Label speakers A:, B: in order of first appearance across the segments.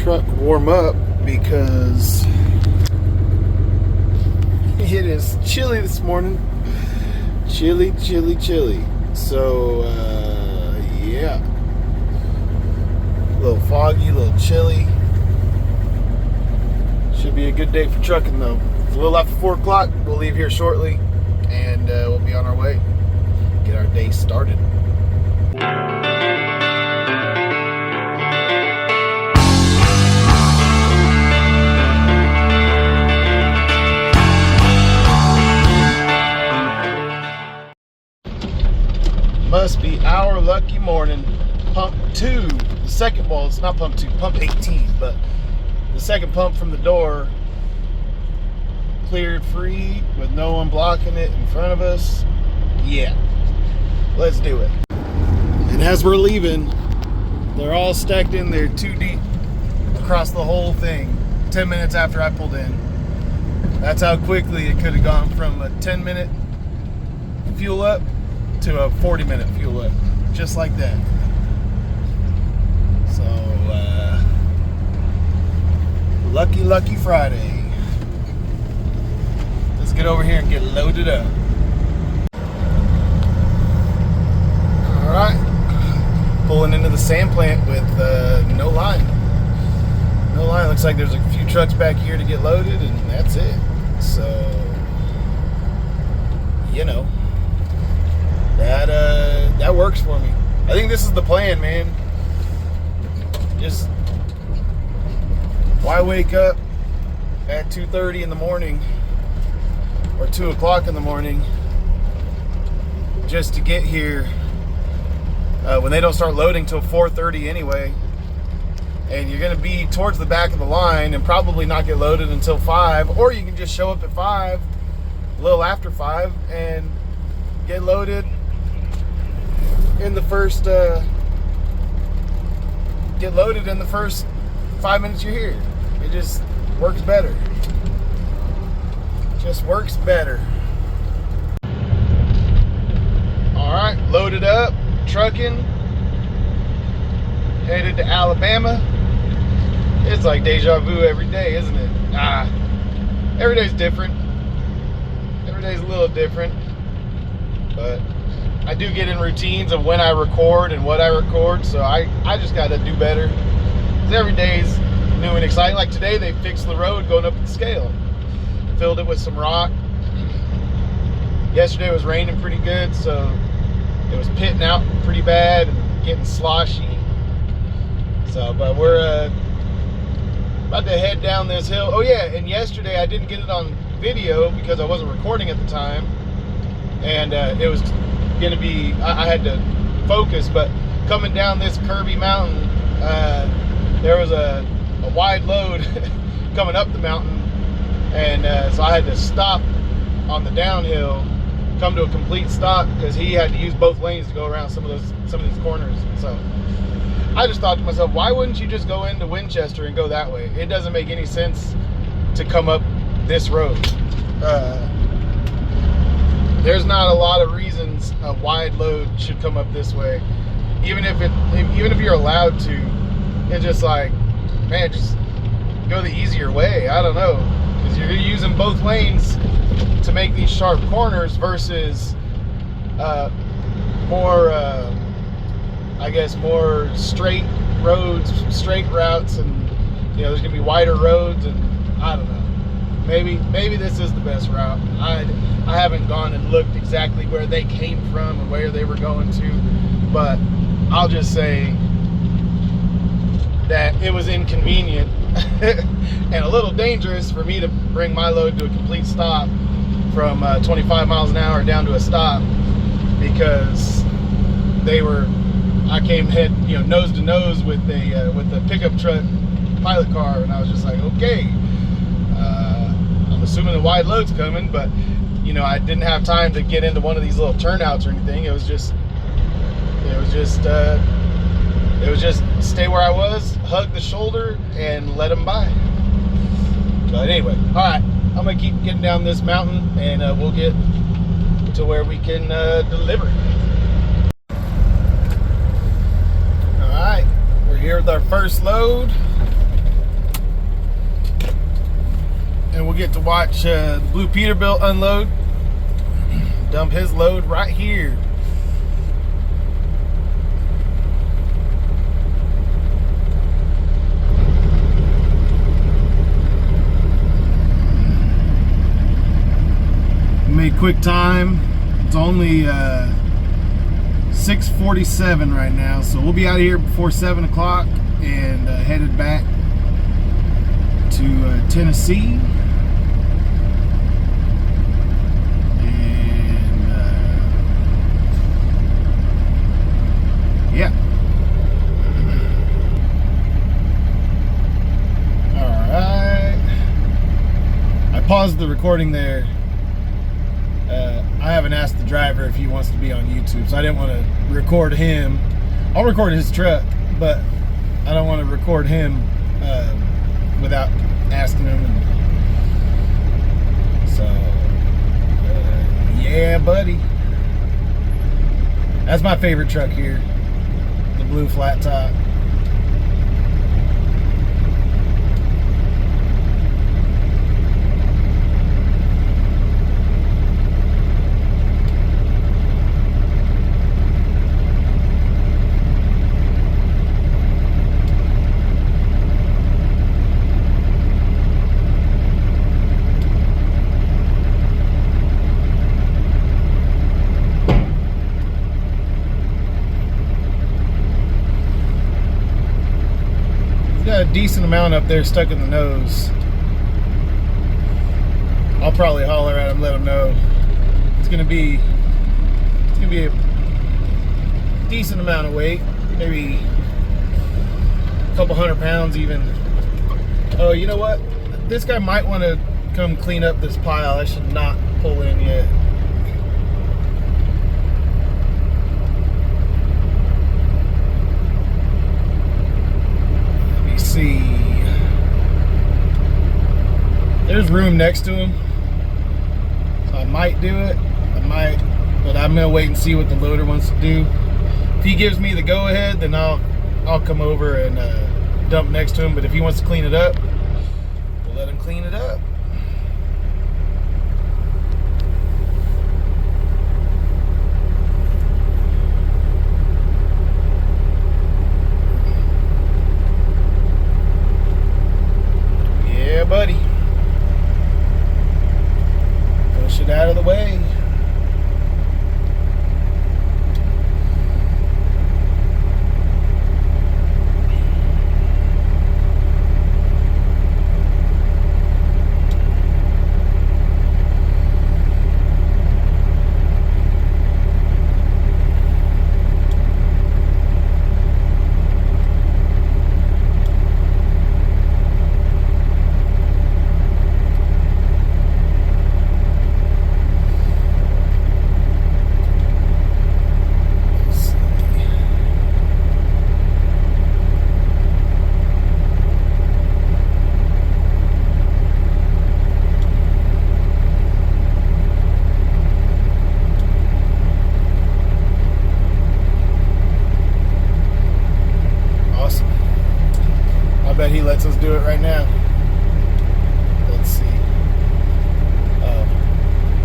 A: truck warm up because it is chilly this morning. Chilly. So, yeah. A little foggy, a little chilly. Should be a good day for trucking, though. It's a little after 4 o'clock. We'll leave here shortly, and we'll be on our way. Get our day started. Must be our lucky morning. Pump 2, the second, well, it's not pump 2, pump 18, but the second pump from the door cleared free with no one blocking it in front of us. Yeah, let's do it. And as we're leaving, they're all stacked in there 2 deep across the whole thing 10 minutes after I pulled in. That's how quickly it could have gone from a 10-minute fuel up to a 40-minute fuel up, just like that. So, lucky Friday. Let's get over here and get loaded up. All right, pulling into the sand plant with no line. No line. Looks like there's a few trucks back here to get loaded, and that's it. So, you know, that works for me. I think this is the plan, man. Just why wake up at 2:30 in the morning or 2 o'clock in the morning just to get here when they don't start loading till 4:30 anyway, and you're gonna be towards the back of the line and probably not get loaded until 5, or you can just show up at 5, a little after 5, and get loaded in the first 5 minutes you're here. It just works better. All right, loaded up, trucking, headed to Alabama. It's like deja vu every day, isn't it? Every day's different. Every day's a little different, but I do get in routines of when I record and what I record, so I just gotta do better. Because every day's new and exciting. Like today, they fixed the road going up the scale. Filled it with some rock. Yesterday it was raining pretty good, so it was pitting out pretty bad and getting sloshy. So, but we're about to head down this hill. Oh yeah, and yesterday I didn't get it on video because I wasn't recording at the time, and it was gonna be, I had to focus, but coming down this curvy mountain, there was a wide load coming up the mountain, and so I had to stop on the downhill, come to a complete stop because he had to use both lanes to go around some of these corners. So I just thought to myself, why wouldn't you just go into Winchester and go that way? It doesn't make any sense to come up this road. There's not a lot of reasons a wide load should come up this way. Even if you're allowed to, it's just like, man, just go the easier way. I don't know, because you're using both lanes to make these sharp corners versus more, I guess, more straight roads, straight routes, and there's gonna be wider roads, and I don't know. Maybe this is the best route. I haven't gone and looked exactly where they came from and where they were going to, but I'll just say that it was inconvenient and a little dangerous for me to bring my load to a complete stop from 25 miles an hour down to a stop, because I came nose to nose with the pickup truck pilot car, and I was just like, okay, I'm assuming the wide load's coming, but I didn't have time to get into one of these little turnouts or anything. It was just stay where I was, hug the shoulder, and let them by. But anyway, all right, I'm gonna keep getting down this mountain, and we'll get to where we can deliver. All right, we're here with our first load. get to watch the Blue Peterbilt unload, dump his load right here. Made quick time. It's only 6:47 right now, so we'll be out of here before 7 o'clock and headed back to Tennessee. And yeah. All right. I paused the recording there. I haven't asked the driver if he wants to be on YouTube, so I didn't want to record him. I'll record his truck, but I don't want to record him without asking him. And so, yeah, buddy. That's my favorite truck here, the blue flat top. Got a decent amount up there stuck in the nose. I'll probably holler at him, let him know it's gonna be a decent amount of weight, maybe a couple 100 pounds even. Oh, you know what? This guy might want to come clean up this pile. I should not pull in yet. See, there's room next to him, so I might do it. But I'm gonna wait and see what the loader wants to do. If he gives me the go ahead, then I'll come over and dump next to him. But if he wants to clean it up, we'll let him clean it up. Buddy, push it out of the way. Bet he lets us do it right now. Let's see.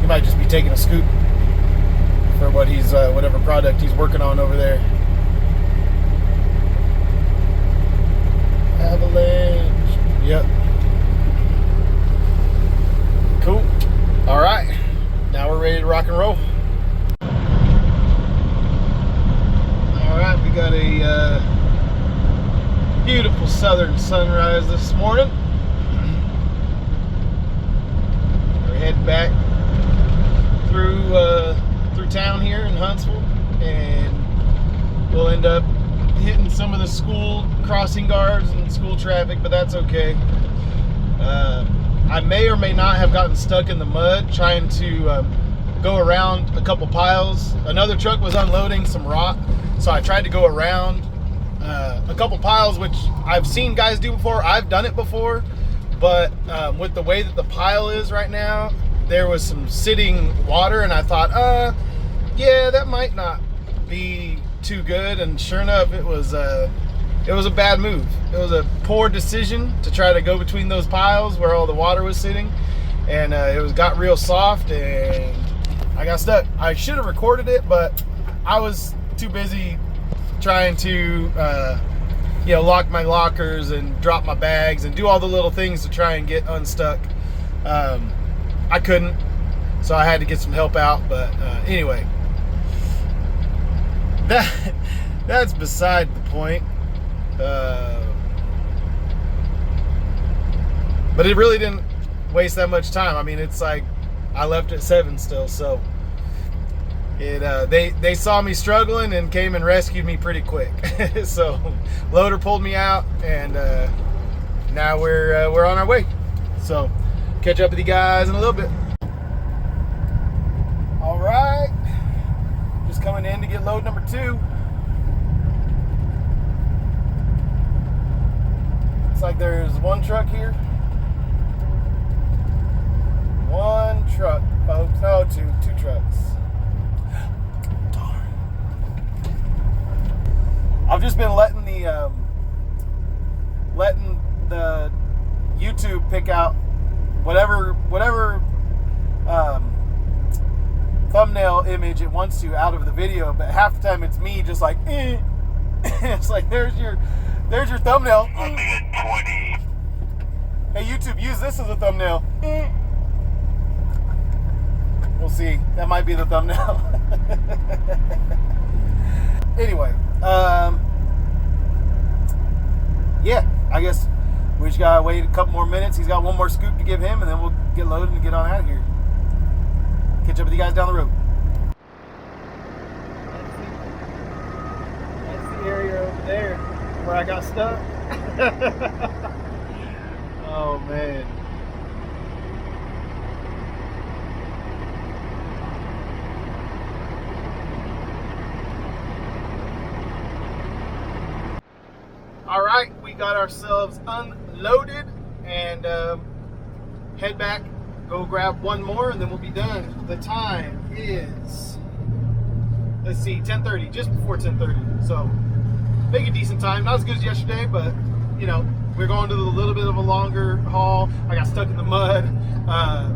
A: He might just be taking a scoop for what he's whatever product he's working on over there. Avalanche. Yep. Cool. All right. Now we're ready to rock and roll. All right, we got a beautiful southern sunrise this morning. We're heading back through town here in Huntsville, and we'll end up hitting some of the school crossing guards and school traffic, but that's okay. I may or may not have gotten stuck in the mud trying to go around a couple piles. Another truck was unloading some rock, so I tried to go around a couple piles, which I've seen guys do before. I've done it before, but with the way that the pile is right now, there was some sitting water, and I thought, yeah, that might not be too good. And sure enough, it was a bad move. It was a poor decision to try to go between those piles where all the water was sitting. and it got real soft, and I got stuck. I should have recorded it, but I was too busy trying to lock my lockers and drop my bags and do all the little things to try and get unstuck. I couldn't, so I had to get some help out. But anyway, that's beside the point. But it really didn't waste that much time. I mean, it's like I left at 7 still, so they saw me struggling and came and rescued me pretty quick. So loader pulled me out, and now we're on our way. So catch up with you guys in a little bit. All right, just coming in to get load number 2. Looks like there's one truck here. One truck, folks. No, two trucks. Darn. I've just been letting the YouTube pick out whatever thumbnail image it wants to out of the video, but half the time it's me just like it's like there's your thumbnail. Hey YouTube, use this as a thumbnail. We'll see. That might be the thumbnail. Anyway, yeah, I guess we just gotta wait a couple more minutes. He's got one more scoop to give him, and then we'll get loaded and get on out of here. Catch up with you guys down the road. That's the area over there where I got stuck. Oh, man. All right, we got ourselves unloaded and head back, go grab one more, and then we'll be done. The time is, let's see, 10:30, just before 10:30. So make a decent time. Not as good as yesterday, but you know, we're going to a little bit of a longer haul. I got stuck in the mud.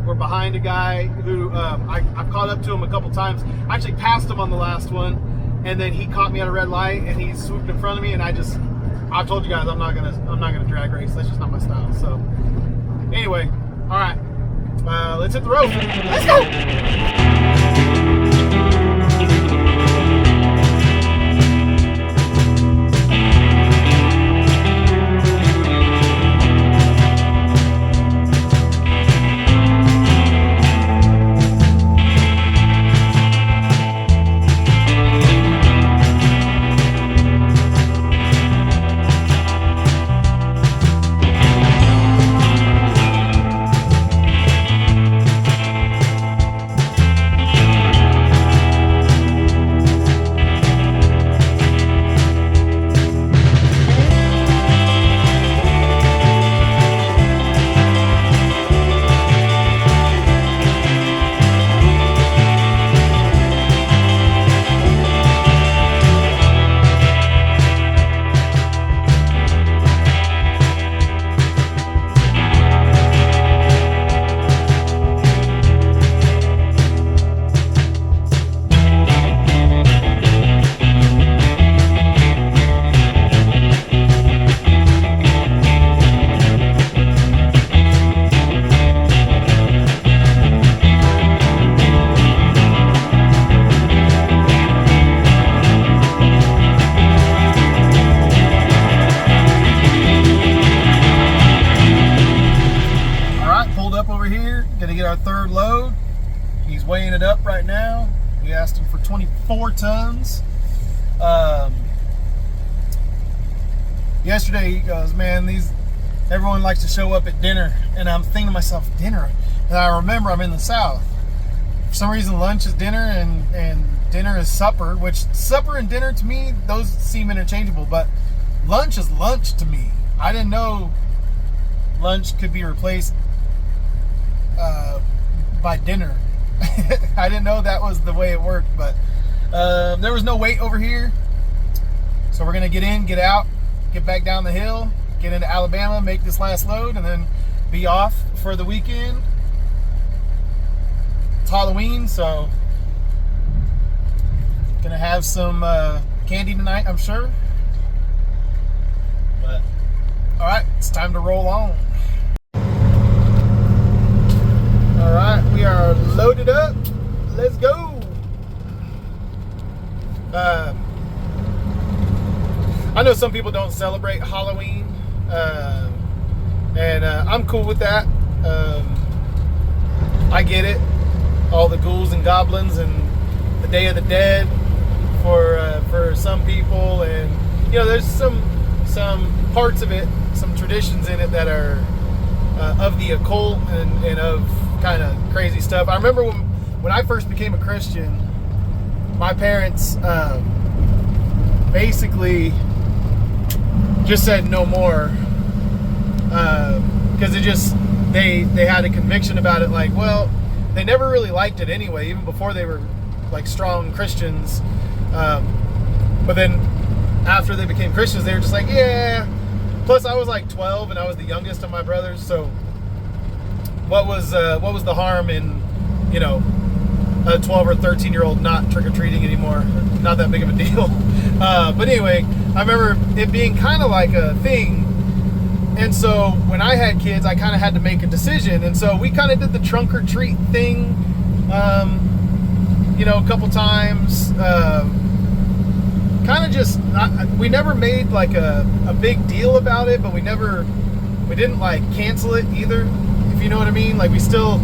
A: We're behind a guy who I've caught up to him a couple times. I actually passed him on the last one, and then he caught me at a red light, and he swooped in front of me, and I've told you guys I'm not gonna drag race. That's just not my style. So anyway, all right, let's hit the road. Let's go. Third load. He's weighing it up right now. We asked him for 24 tons. Yesterday he goes, man, everyone likes to show up at dinner, and I'm thinking to myself, dinner, and I remember I'm in the South. For some reason lunch is dinner and dinner is supper, which supper and dinner to me, those seem interchangeable, but lunch is lunch to me. I didn't know lunch could be replaced by dinner. I didn't know that was the way it worked, but there was no wait over here, so we're gonna get in, get out, get back down the hill, get into Alabama, make this last load, and then be off for the weekend. It's Halloween, so gonna have some candy tonight, I'm sure. But all right, it's time to roll on. All right, we are loaded up. Let's go. I know some people don't celebrate Halloween, and I'm cool with that. I get it. All the ghouls and goblins and the Day of the Dead for some people, and you know, there's some parts of it, some traditions in it that are of the occult and of kind of crazy stuff. I remember when I first became a Christian, my parents basically just said no more, because they had a conviction about it. Like, well, they never really liked it anyway, even before they were like strong Christians. But then after they became Christians, they were just like, yeah. Plus, I was like 12 and I was the youngest of my brothers, so what was the harm in, you know, a 12 or 13-year-old not trick-or-treating anymore? Not that big of a deal. But anyway, I remember it being kind of like a thing. And so when I had kids, I kind of had to make a decision. And so we kind of did the trunk or treat thing, you know, a couple times. Kind of just, we never made like a big deal about it, but we didn't like cancel it either, if you know what I mean. Like, we still,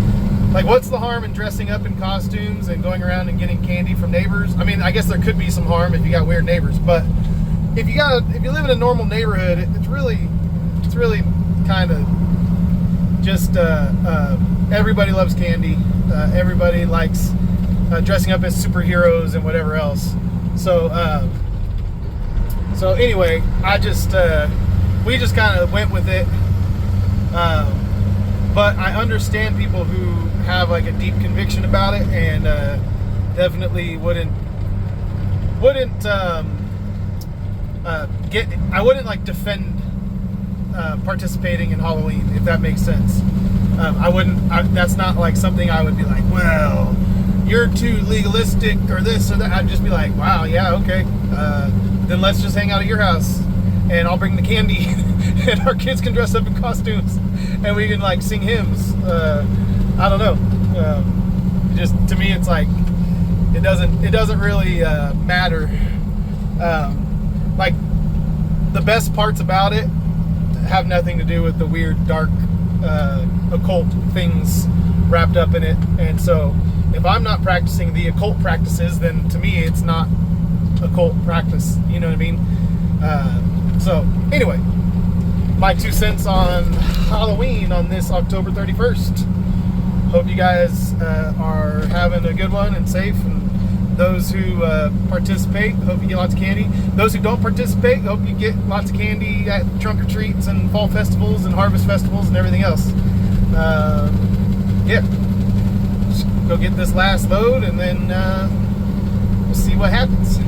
A: like, what's the harm in dressing up in costumes and going around and getting candy from neighbors? I mean, I guess there could be some harm if you got weird neighbors, but if you live in a normal neighborhood, it's really kind of just everybody loves candy. Everybody likes dressing up as superheroes and whatever else. So anyway, we just kind of went with it. But I understand people who have like a deep conviction about it, and definitely wouldn't I wouldn't like defend participating in Halloween, if that makes sense. That's not like something I would be like, well, you're too legalistic or this or that. I'd just be like, wow, yeah, okay. Then let's just hang out at your house, and I'll bring the candy, and our kids can dress up in costumes, and we can like sing hymns. I don't know. Just to me, it's like it doesn't really matter. Like, the best parts about it have nothing to do with the weird, dark, occult things wrapped up in it. And so if I'm not practicing the occult practices, then to me it's not occult practice, you know what I mean? So anyway, my 2 cents on Halloween on this October 31st. Hope you guys are having a good one and safe, and those who participate, hope you get lots of candy. Those who don't participate, hope you get lots of candy at trunk or treats and fall festivals and harvest festivals and everything else. Yeah, just go get this last load, and then we'll see what happens.